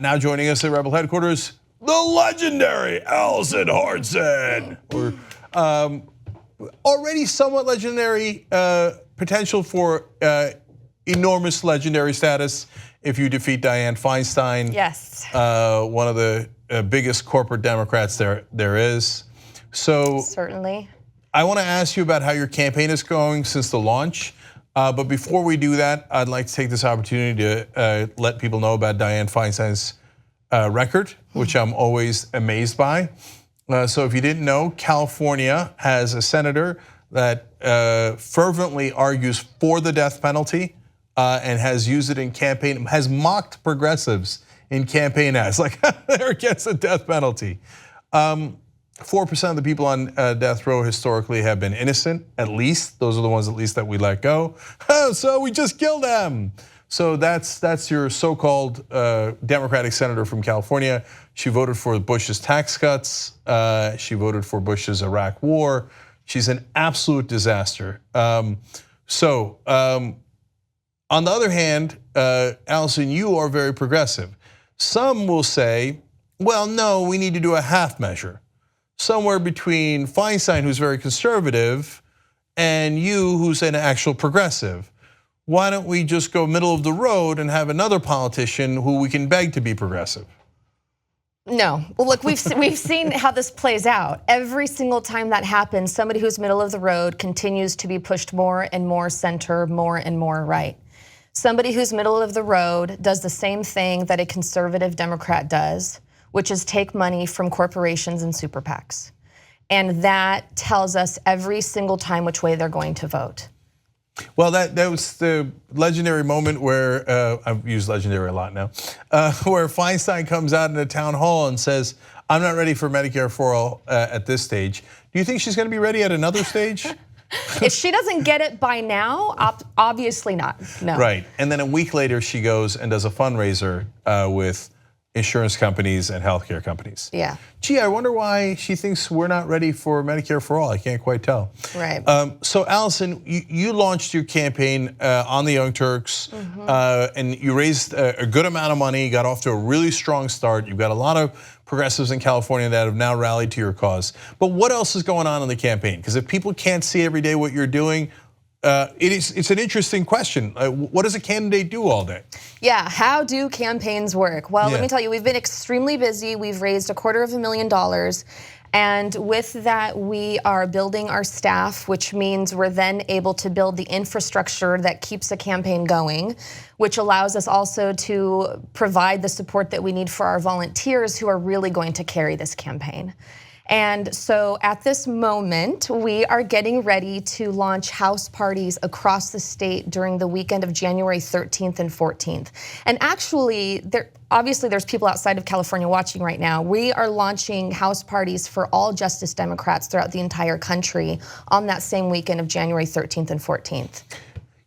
Now joining us at Rebel headquarters, the legendary Alison Hartson. Or already somewhat legendary, potential for enormous legendary status if you defeat Dianne Feinstein. Yes. One of the biggest corporate Democrats there is. So certainly. I want to ask you about how your campaign is going since the launch. But before we do that, I'd like to take this opportunity to let people know about Dianne Feinstein's record, which I'm always amazed by. So if you didn't know, California has a senator that fervently argues for the death penalty and has used it in campaign, has mocked progressives in campaign ads, like they're against the death penalty. 4% of the people on death row historically have been innocent, at least. Those are the ones at least that we let go. So we just killed them. So that's your so-called Democratic senator from California. She voted for Bush's tax cuts. She voted for Bush's Iraq war. She's an absolute disaster. On the other hand, Alison, you are very progressive. Some will say, well, no, we need to do a half measure. Somewhere between Feinstein, who's very conservative, and you, who's an actual progressive. Why don't we just go middle of the road and have another politician who we can beg to be progressive? No, well look, we've seen how this plays out. Every single time that happens, somebody who's middle of the road continues to be pushed more and more center, more and more right. Somebody who's middle of the road does the same thing that a conservative Democrat does, which is take money from corporations and super PACs. And that tells us every single time which way they're going to vote. Well, that was the legendary moment where, I've used legendary a lot now, where Feinstein comes out in a town hall and says, I'm not ready for Medicare for all at this stage. Do you think she's gonna be ready at another stage? If she doesn't get it by now, obviously not, no. Right, and then a week later she goes and does a fundraiser with insurance companies and healthcare companies. Yeah. Gee, I wonder why she thinks we're not ready for Medicare for all. I can't quite tell. Right. So Alison, you launched your campaign on the Young Turks, and you raised a good amount of money, got off to a really strong start. You've got a lot of progressives in California that have now rallied to your cause. But what else is going on in the campaign? Because if people can't see every day what you're doing, it's an interesting question. What does a candidate do all day? Yeah, how do campaigns work? Well, let me tell you, we've been extremely busy. We've raised $250,000. And with that, we are building our staff, which means we're then able to build the infrastructure that keeps the campaign going, which allows us also to provide the support that we need for our volunteers who are really going to carry this campaign. And so at this moment, we are getting ready to launch house parties across the state during the weekend of January 13th and 14th. And actually, obviously there's people outside of California watching right now. We are launching house parties for all Justice Democrats throughout the entire country on that same weekend of January 13th and 14th.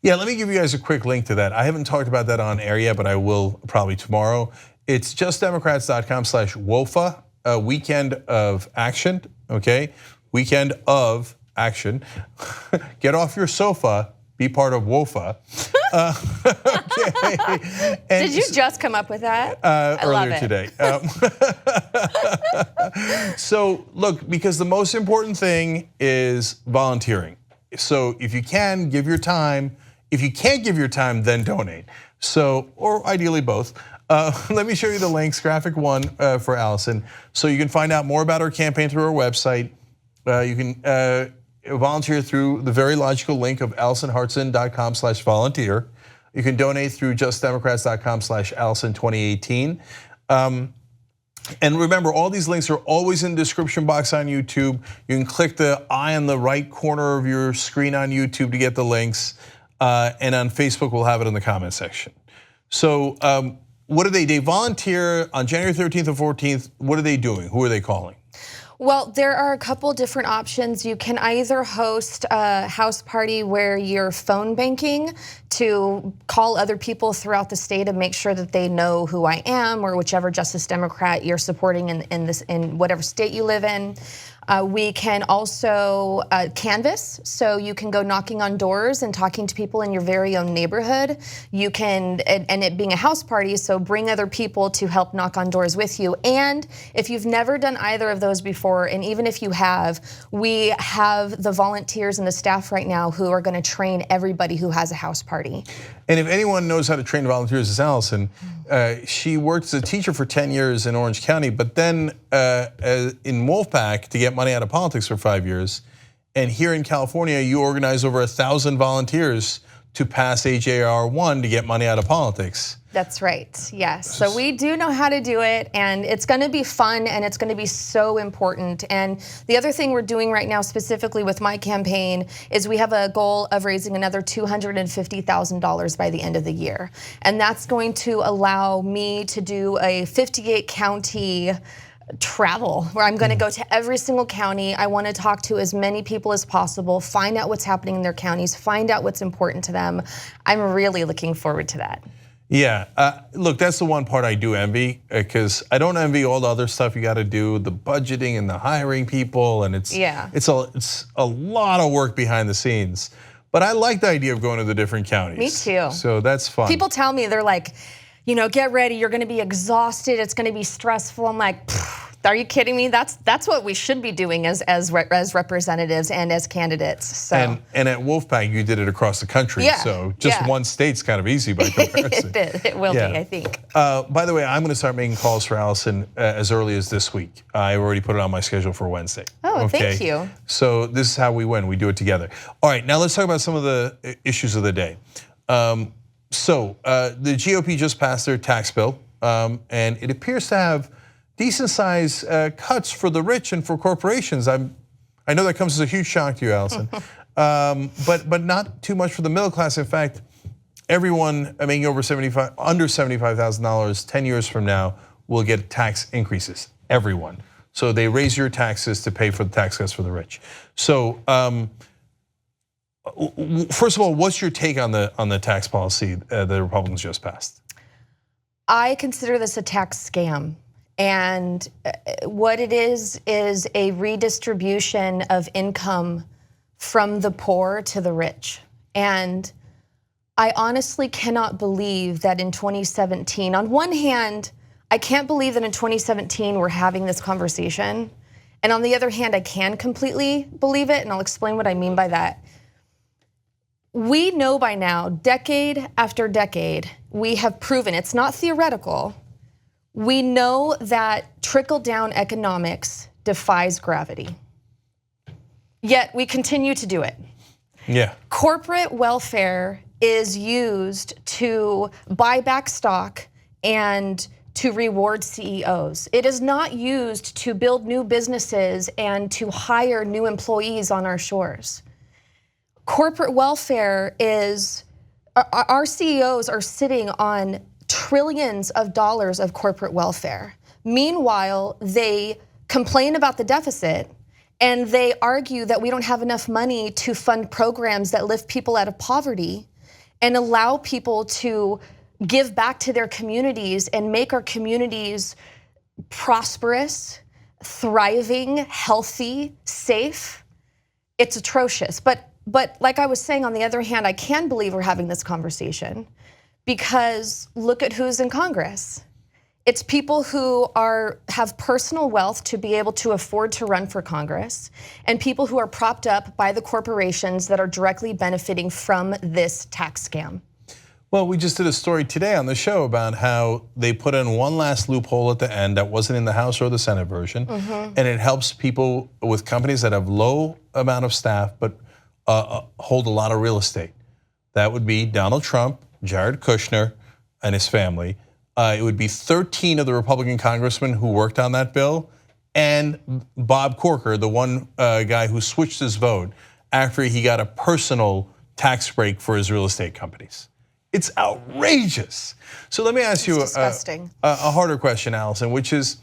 Yeah, let me give you guys a quick link to that. I haven't talked about that on air yet, but I will probably tomorrow. It's justdemocrats.com/WOFA. A weekend of action, okay? Weekend of action. Get off your sofa, be part of WOFA. Okay. Did you just come up with that? Earlier today. So look, because the most important thing is volunteering. So if you can, give your time. If you can't give your time, then donate. So, or ideally both. Let me show you the links, graphic one for Alison. So you can find out more about our campaign through our website. You can volunteer through the very logical link of AlisonHartson.com/volunteer. You can donate through justdemocrats.com/Alison2018. And remember, all these links are always in the description box on YouTube. You can click the eye on the right corner of your screen on YouTube to get the links. And on Facebook, we'll have it in the comment section. So, what do they volunteer on January 13th and 14th? What are they doing? Who are they calling? Well, there are a couple different options. You can either host a house party where you're phone banking to call other people throughout the state and make sure that they know who I am or whichever Justice Democrat you're supporting in whatever state you live in. We can also canvass, so you can go knocking on doors and talking to people in your very own neighborhood. You can, and it being a house party, so bring other people to help knock on doors with you. And if you've never done either of those before, and even if you have, we have the volunteers and the staff right now who are gonna train everybody who has a house party. And if anyone knows how to train volunteers, it's Alison. She worked as a teacher for 10 years in Orange County, but then in Wolfpack to get money out of politics for 5 years. And here in California, you organize over 1,000 volunteers to pass HJR 1 to get money out of politics. That's right, yes. So we do know how to do it, and it's gonna be fun, and it's gonna be so important. And the other thing we're doing right now, specifically with my campaign, is we have a goal of raising another $250,000 by the end of the year. And that's going to allow me to do a 58 county travel where I'm gonna go to every single county. I wanna talk to as many people as possible, find out what's happening in their counties, find out what's important to them. I'm really looking forward to that. Yeah, look, that's the one part I do envy, because I don't envy all the other stuff you got to do, the budgeting and the hiring people, and it's a lot of work behind the scenes. But I like the idea of going to the different counties. Me too. So that's fun. People tell me, they're like, you know, get ready, you're gonna be exhausted, it's gonna be stressful. I'm like, are you kidding me? That's what we should be doing as representatives and as candidates. So. And at Wolfpack, you did it across the country. Yeah, so just one state's kind of easy by comparison. It will be, I think. By the way, I'm going to start making calls for Alison as early as this week. I already put it on my schedule for Wednesday. Oh, thank you. So this is how we win. We do it together. All right, now let's talk about some of the issues of the day. The GOP just passed their tax bill, and it appears to have decent size cuts for the rich and for corporations. I know that comes as a huge shock to you, Alison, but not too much for the middle class. In fact, everyone making under $75,000 10 years from now will get tax increases. Everyone. So they raise your taxes to pay for the tax cuts for the rich. So first of all, what's your take on the tax policy the Republicans just passed? I consider this a tax scam. And what it is a redistribution of income from the poor to the rich. And I honestly cannot believe that in 2017, on one hand, I can't believe that in 2017 we're having this conversation. And on the other hand, I can completely believe it, and I'll explain what I mean by that. We know by now, decade after decade, we have proven, it's not theoretical, we know that trickle-down economics defies gravity. Yet we continue to do it. Yeah. Corporate welfare is used to buy back stock and to reward CEOs. It is not used to build new businesses and to hire new employees on our shores. Corporate welfare is, our CEOs are sitting on trillions of dollars of corporate welfare. Meanwhile, they complain about the deficit and they argue that we don't have enough money to fund programs that lift people out of poverty and allow people to give back to their communities and make our communities prosperous, thriving, healthy, safe. It's atrocious. But like I was saying, on the other hand, I can believe we're having this conversation, because look at who's in Congress. It's people who have personal wealth to be able to afford to run for Congress, and people who are propped up by the corporations that are directly benefiting from this tax scam. Well, we just did a story today on the show about how they put in one last loophole at the end that wasn't in the House or the Senate version, and it helps people with companies that have low amount of staff but hold a lot of real estate. That would be Donald Trump, Jared Kushner, and his family. It would be 13 of the Republican congressmen who worked on that bill, and Bob Corker, the one guy who switched his vote after he got a personal tax break for his real estate companies. It's outrageous. So let me ask you a harder question, Alison, which is,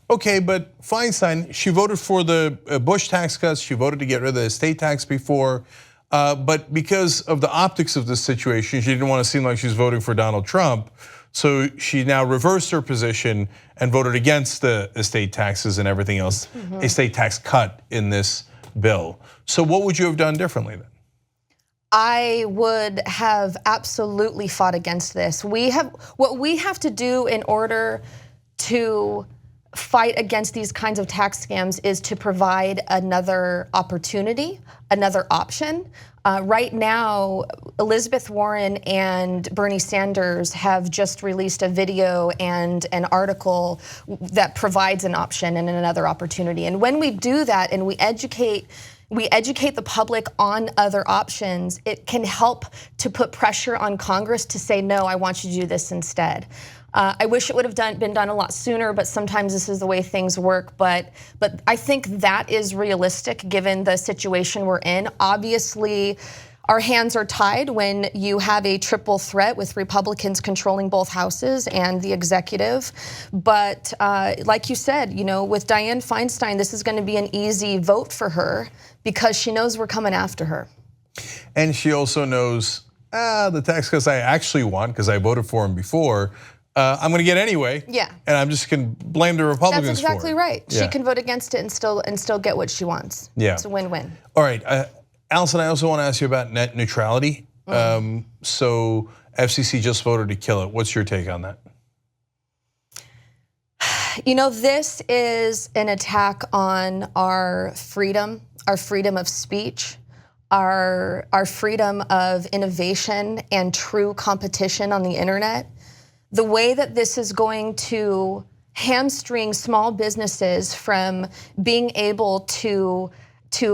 okay, but Feinstein, she voted for the Bush tax cuts, she voted to get rid of the estate tax before, but because of the optics of this situation, she didn't want to seem like she's voting for Donald Trump. So she now reversed her position and voted against the estate taxes and everything else, estate tax cut in this bill. So what would you have done differently then? I would have absolutely fought against this. What we have to do in order to fight against these kinds of tax scams is to provide another opportunity, another option. Right now, Elizabeth Warren and Bernie Sanders have just released a video and an article that provides an option and another opportunity. And when we do that and we educate the public on other options, it can help to put pressure on Congress to say, no, I want you to do this instead. I wish it would have been done a lot sooner, but sometimes this is the way things work. But I think that is realistic given the situation we're in. Obviously, our hands are tied when you have a triple threat with Republicans controlling both houses and the executive. But like you said, with Dianne Feinstein, this is going to be an easy vote for her because she knows we're coming after her. And she also knows the tax cuts I actually want because I voted for him before. I'm going to get anyway. Yeah. And I'm just going to blame the Republicans for it. That's exactly right. Yeah. She can vote against it and still get what she wants. Yeah. It's a win-win. All right, Alison, I also want to ask you about net neutrality. So FCC just voted to kill it. What's your take on that? This is an attack on our freedom of speech, our freedom of innovation and true competition on the internet. The way that this is going to hamstring small businesses from being able to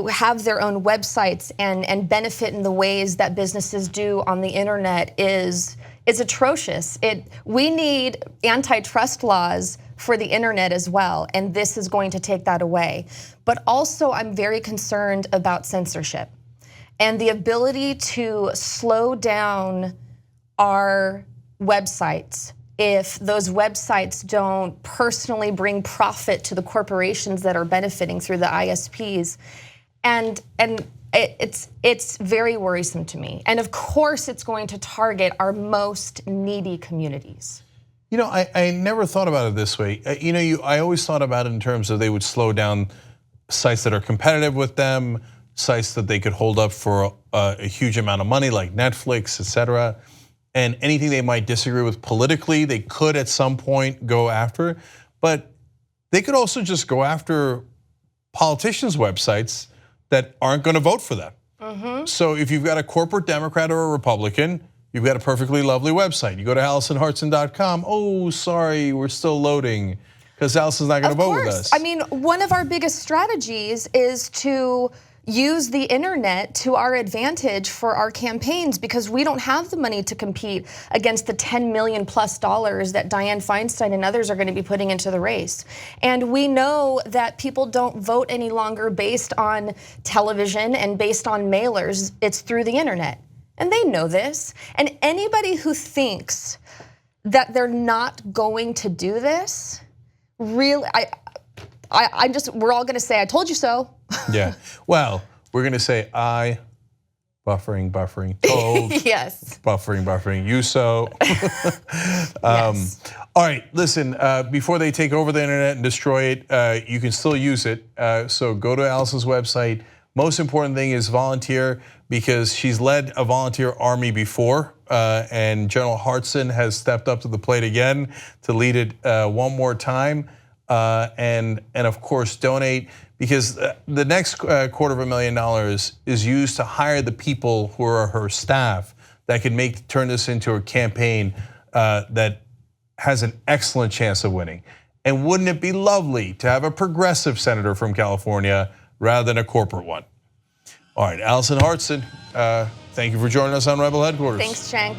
have their own websites and benefit in the ways that businesses do on the internet is atrocious. We need antitrust laws for the internet as well, and this is going to take that away. But also, I'm very concerned about censorship and the ability to slow down our websites if those websites don't personally bring profit to the corporations that are benefiting through the ISPs. And it's very worrisome to me. And of course it's going to target our most needy communities. I never thought about it this way. I always thought about it in terms of they would slow down sites that are competitive with them, sites that they could hold up for a huge amount of money like Netflix, et cetera. And anything they might disagree with politically, they could at some point go after. But they could also just go after politicians' websites that aren't going to vote for them. So if you've got a corporate Democrat or a Republican, you've got a perfectly lovely website. You go to AlisonHartson.com. Oh, sorry, we're still loading because Alison's not going to vote with us. I mean, one of our biggest strategies is to use the internet to our advantage for our campaigns because we don't have the money to compete against the $10 million+ that Dianne Feinstein and others are going to be putting into the race. And we know that people don't vote any longer based on television and based on mailers. It's through the internet. And they know this. And anybody who thinks that they're not going to do this, really, we're all going to say, I told you so. Yeah, well, we're going to say buffering, told. Yes. Buffering, you so. Yes. All right, listen, before they take over the internet and destroy it, you can still use it. So go to Alison's website. Most important thing is volunteer because she's led a volunteer army before and General Hartson has stepped up to the plate again to lead it one more time. And of course donate because the next $250,000 is used to hire the people who are her staff that can turn this into a campaign that has an excellent chance of winning. And wouldn't it be lovely to have a progressive senator from California rather than a corporate one? All right, Alison Hartson, thank you for joining us on Rebel Headquarters. Thanks, Cenk.